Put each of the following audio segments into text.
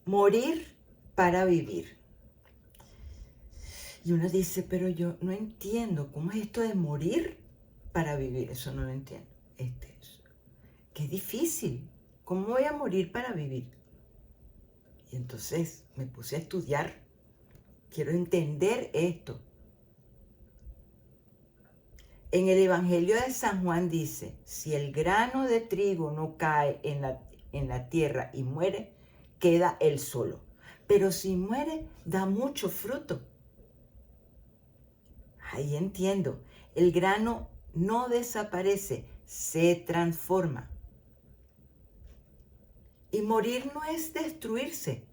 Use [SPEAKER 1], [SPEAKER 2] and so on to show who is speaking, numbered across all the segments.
[SPEAKER 1] Morir para vivir. Y uno dice, pero yo no entiendo, ¿cómo es esto de morir para vivir? Eso no lo entiendo. Qué difícil. ¿Cómo voy a morir para vivir? Y entonces me puse a estudiar. Quiero entender esto. En el Evangelio de San Juan dice, si el grano de trigo no cae en la tierra y muere, queda él solo. Pero si muere, da mucho fruto. Ahí entiendo. El grano no desaparece, se transforma. Y morir no es destruirse,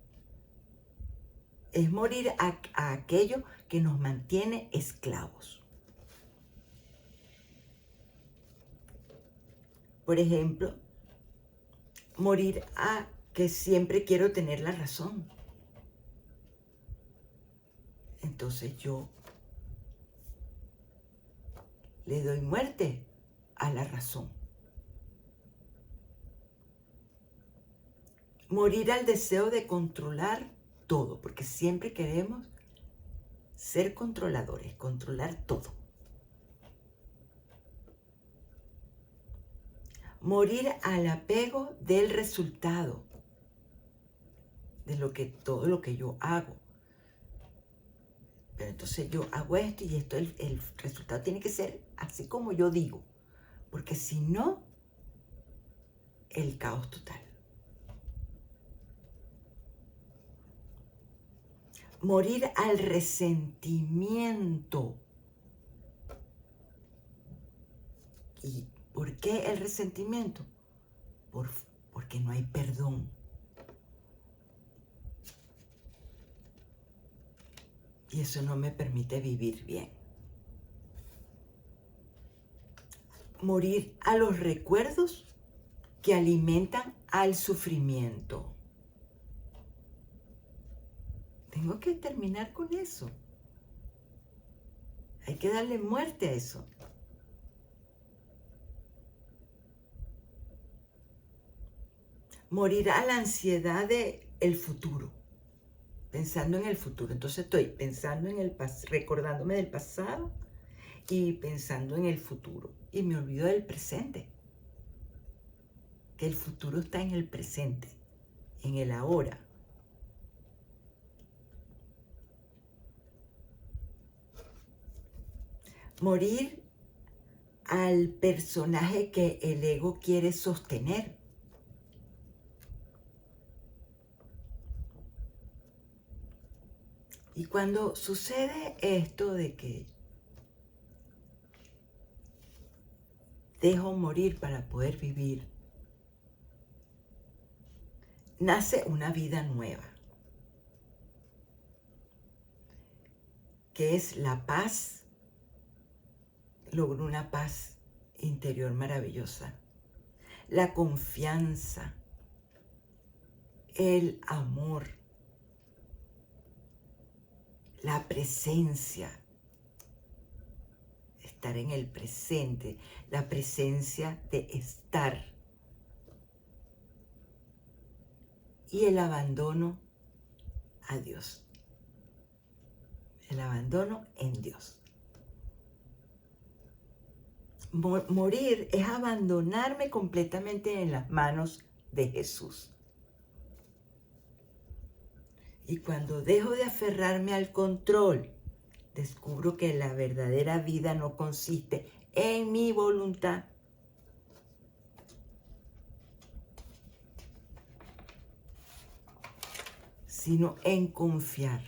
[SPEAKER 1] es morir a aquello que nos mantiene esclavos. Por ejemplo, morir a que siempre quiero tener la razón. Entonces yo le doy muerte a la razón. Morir al deseo de controlar todo, porque siempre queremos ser controladores, controlar todo. Morir al apego del resultado, de todo lo que yo hago. Pero entonces yo hago esto y esto, el resultado tiene que ser así como yo digo, porque si no, el caos total. Morir al resentimiento. ¿Y por qué el resentimiento? Porque no hay perdón. Y eso no me permite vivir bien. Morir a los recuerdos que alimentan al sufrimiento. Tengo que terminar con eso. Hay que darle muerte a eso. Morir a la ansiedad del futuro, pensando en el futuro. Entonces estoy pensando en recordándome del pasado y pensando en el futuro. Y me olvido del presente. Que el futuro está en el presente, en el ahora. Morir al personaje que el ego quiere sostener. Y cuando sucede esto de que dejo morir para poder vivir, nace una vida nueva, que es la paz. Logro una paz interior maravillosa, la confianza, el amor, la presencia, estar en el presente, la presencia de estar y el abandono a Dios, el abandono en Dios. Morir es abandonarme completamente en las manos de Jesús. Y cuando dejo de aferrarme al control, descubro que la verdadera vida no consiste en mi voluntad, sino en confiar.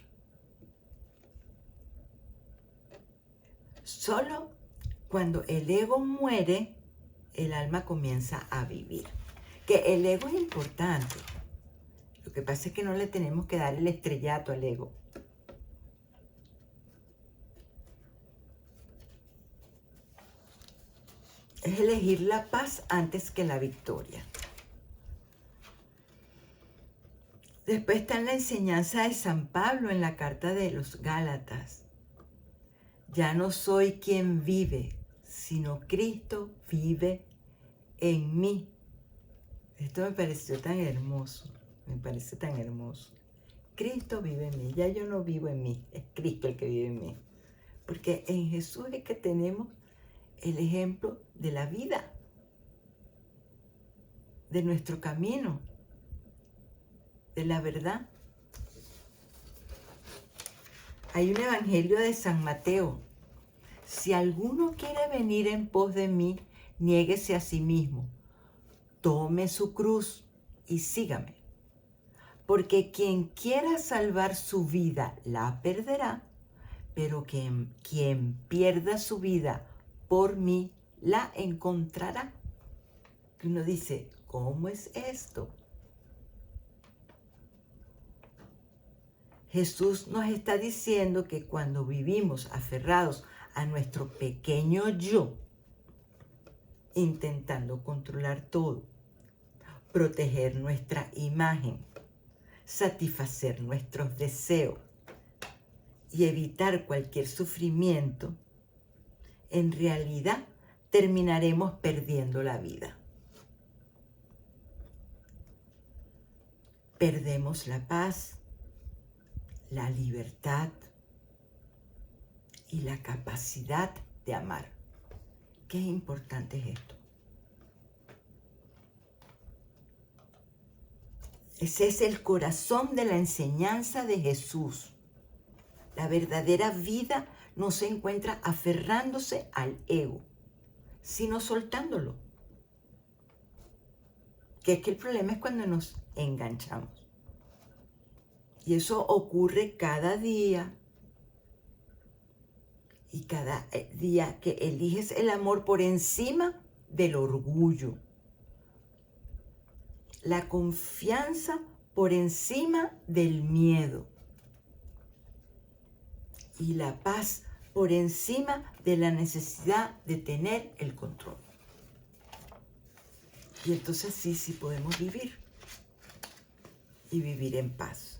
[SPEAKER 1] Solo cuando el ego muere, el alma comienza a vivir. Que el ego es importante. Lo que pasa es que no le tenemos que dar el estrellato al ego. Es elegir la paz antes que la victoria. Después está en la enseñanza de San Pablo en la carta de los Gálatas. Ya no soy quien vive, sino Cristo vive en mí. Esto me pareció tan hermoso. Me parece tan hermoso. Cristo vive en mí. Ya yo no vivo en mí. Es Cristo el que vive en mí. Porque en Jesús es que tenemos el ejemplo de la vida, de nuestro camino, de la verdad. Hay un evangelio de San Mateo. Si alguno quiere venir en pos de mí, niéguese a sí mismo, tome su cruz y sígame. Porque quien quiera salvar su vida la perderá, pero quien pierda su vida por mí la encontrará. Y uno dice, ¿cómo es esto? Jesús nos está diciendo que cuando vivimos aferrados a nuestro pequeño yo, intentando controlar todo, proteger nuestra imagen, satisfacer nuestros deseos y evitar cualquier sufrimiento, en realidad terminaremos perdiendo la vida. Perdemos la paz, la libertad y la capacidad de amar. Qué importante es esto. Ese es el corazón de la enseñanza de Jesús. La verdadera vida no se encuentra aferrándose al ego, sino soltándolo. Que es que el problema es cuando nos enganchamos. Y eso ocurre cada día. Y cada día que eliges el amor por encima del orgullo. La confianza por encima del miedo. Y la paz por encima de la necesidad de tener el control. Y entonces sí podemos vivir. Y vivir en paz.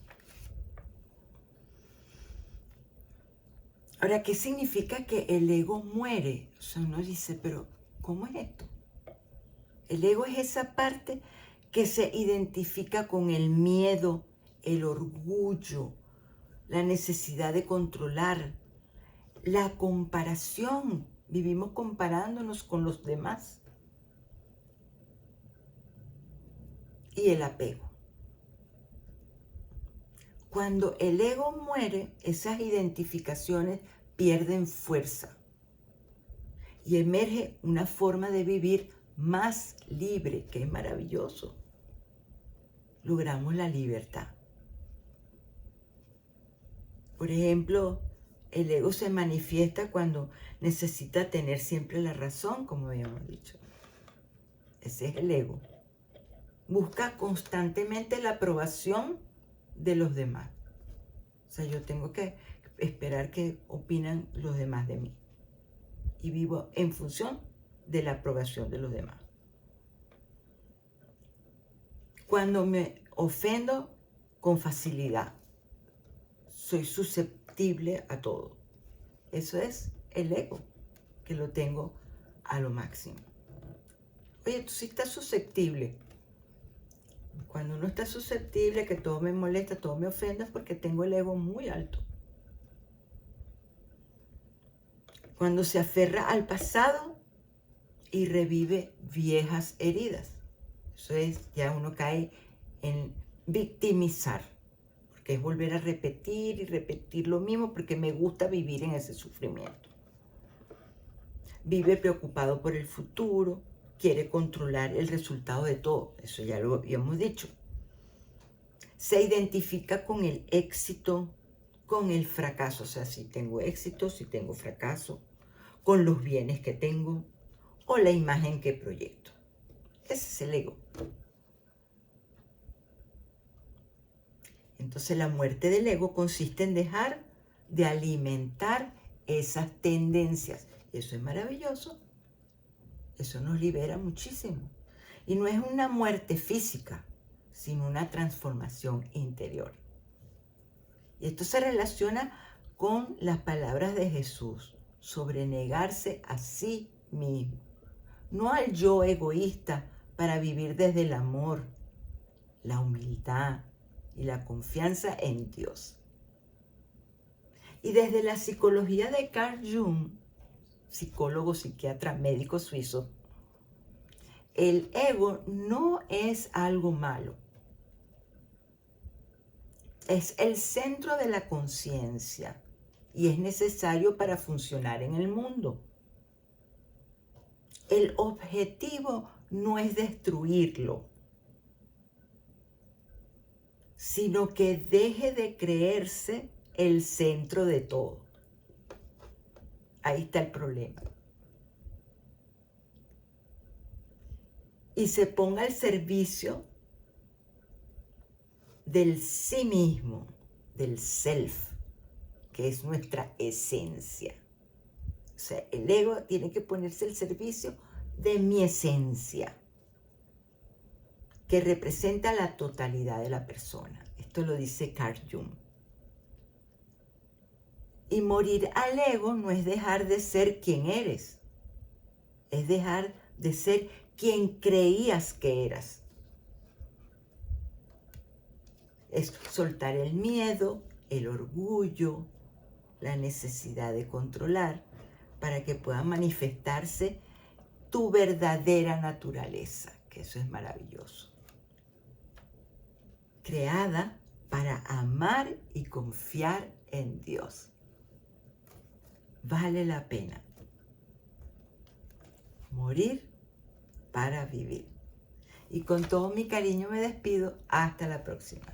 [SPEAKER 1] Ahora, ¿qué significa que el ego muere? O sea, uno dice, pero ¿cómo es esto? El ego es esa parte que se identifica con el miedo, el orgullo, la necesidad de controlar, la comparación. Vivimos comparándonos con los demás. Y el apego. Cuando el ego muere, esas identificaciones pierden fuerza y emerge una forma de vivir más libre, que es maravilloso. Logramos la libertad. Por ejemplo, el ego se manifiesta cuando necesita tener siempre la razón, como habíamos dicho. Ese es el ego. Busca constantemente la aprobación de los demás. O sea, yo tengo que esperar qué opinan los demás de mí. Y vivo en función de la aprobación de los demás. Cuando me ofendo con facilidad, soy susceptible a todo. Eso es el ego, que lo tengo a lo máximo. Oye, tú sí estás susceptible. Cuando uno está susceptible, que todo me molesta, todo me ofende, es porque tengo el ego muy alto. Cuando se aferra al pasado y revive viejas heridas. Eso es, ya uno cae en victimizar, porque es volver a repetir y repetir lo mismo, porque me gusta vivir en ese sufrimiento. Vive preocupado por el futuro, quiere controlar el resultado de todo, eso ya lo habíamos dicho. Se identifica con el éxito, con el fracaso, o sea, si tengo éxito, si tengo fracaso, con los bienes que tengo o la imagen que proyecto. Ese es el ego. Entonces la muerte del ego consiste en dejar de alimentar esas tendencias. Y eso es maravilloso. Eso nos libera muchísimo. Y no es una muerte física, sino una transformación interior. Y esto se relaciona con las palabras de Jesús sobre negarse a sí mismo. No al yo egoísta para vivir desde el amor, la humildad y la confianza en Dios. Y desde la psicología de Carl Jung, psicólogo, psiquiatra, médico suizo, el ego no es algo malo. Es el centro de la conciencia y es necesario para funcionar en el mundo. El objetivo no es destruirlo, sino que deje de creerse el centro de todo. Ahí está el problema. Y se ponga al servicio del sí mismo, del self, que es nuestra esencia. O sea, el ego tiene que ponerse al servicio de mi esencia, que representa la totalidad de la persona. Esto lo dice Carl Jung. Y morir al ego no es dejar de ser quien eres, es dejar de ser quien creías que eras. Es soltar el miedo, el orgullo, la necesidad de controlar, para que pueda manifestarse tu verdadera naturaleza, que eso es maravilloso. Creada para amar y confiar en Dios. Vale la pena morir para vivir. Y con todo mi cariño me despido. Hasta la próxima.